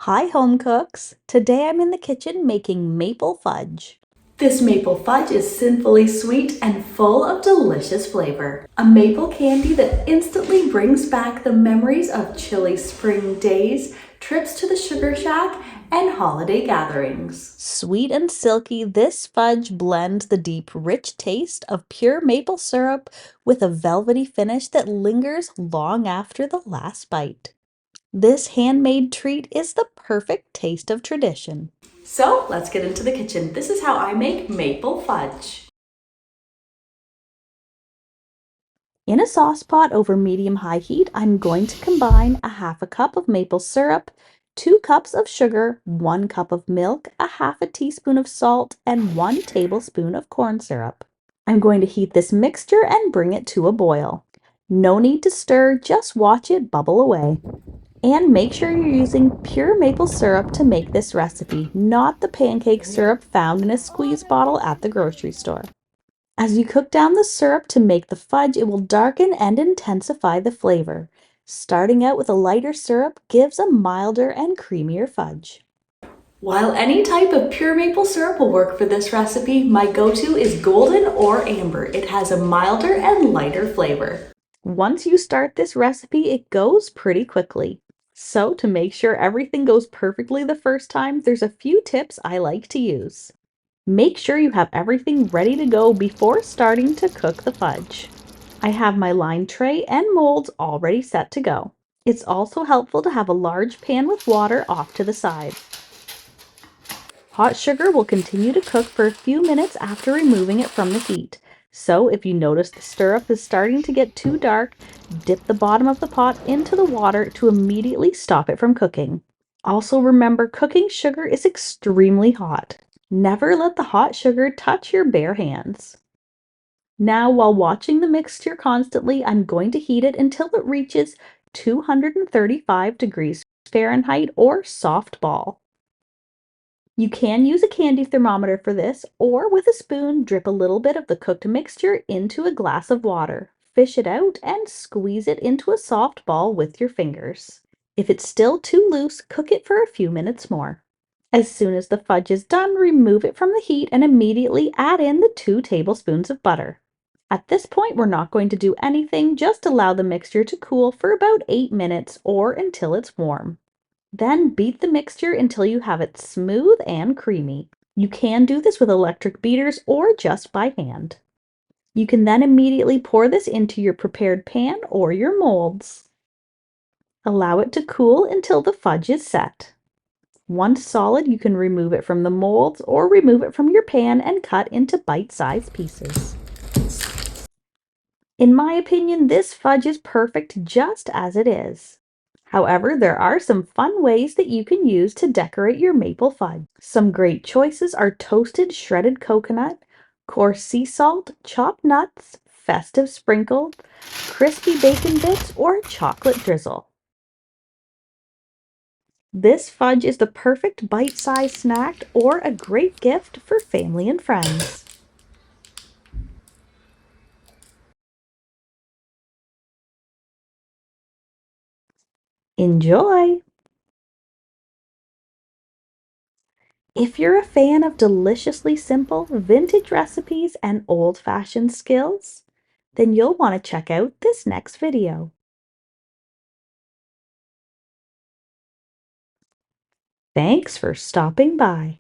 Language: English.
Hi, home cooks! Today I'm in the kitchen making maple fudge. This maple fudge is sinfully sweet and full of delicious flavor. A maple candy that instantly brings back the memories of chilly spring days, trips to the sugar shack, and holiday gatherings. Sweet and silky, this fudge blends the deep, rich taste of pure maple syrup with a velvety finish that lingers long after the last bite. This handmade treat is the perfect taste of tradition. So let's get into the kitchen. This is how I make maple fudge. In a saucepot over medium-high heat, I'm going to combine a half a cup of maple syrup, 2 cups of sugar, 1 cup of milk, a half a teaspoon of salt, and 1 tablespoon of corn syrup. I'm going to heat this mixture and bring it to a boil. No need to stir, just watch it bubble away. And make sure you're using pure maple syrup to make this recipe, not the pancake syrup found in a squeeze bottle at the grocery store. As you cook down the syrup to make the fudge, it will darken and intensify the flavor. Starting out with a lighter syrup gives a milder and creamier fudge. While any type of pure maple syrup will work for this recipe, my go-to is golden or amber. It has a milder and lighter flavor. Once you start this recipe, it goes pretty quickly. So to make sure everything goes perfectly the first time, there's a few tips I like to use. Make sure you have everything ready to go before starting to cook the fudge. I have my lined tray and molds already set to go. It's also helpful to have a large pan with water off to the side. Hot sugar will continue to cook for a few minutes after removing it from the heat. So if you notice the syrup is starting to get too dark, dip the bottom of the pot into the water to immediately stop it from cooking. Also remember, cooking sugar is extremely hot. Never let the hot sugar touch your bare hands. Now, while watching the mixture constantly, I'm going to heat it until it reaches 235 degrees Fahrenheit or soft ball. You can use a candy thermometer for this, or with a spoon, drip a little bit of the cooked mixture into a glass of water. Fish it out and squeeze it into a soft ball with your fingers. If it's still too loose, cook it for a few minutes more. As soon as the fudge is done, remove it from the heat and immediately add in the 2 tablespoons of butter. At this point, we're not going to do anything, just allow the mixture to cool for about 8 minutes or until it's warm. Then beat the mixture until you have it smooth and creamy. You can do this with electric beaters or just by hand. You can then immediately pour this into your prepared pan or your molds. Allow it to cool until the fudge is set. Once solid, you can remove it from the molds or remove it from your pan and cut into bite-sized pieces. In my opinion, this fudge is perfect just as it is. However, there are some fun ways that you can use to decorate your maple fudge. Some great choices are toasted shredded coconut, coarse sea salt, chopped nuts, festive sprinkle, crispy bacon bits, or chocolate drizzle. This fudge is the perfect bite-sized snack or a great gift for family and friends. Enjoy! If you're a fan of deliciously simple vintage recipes and old-fashioned skills, then you'll want to check out this next video. Thanks for stopping by.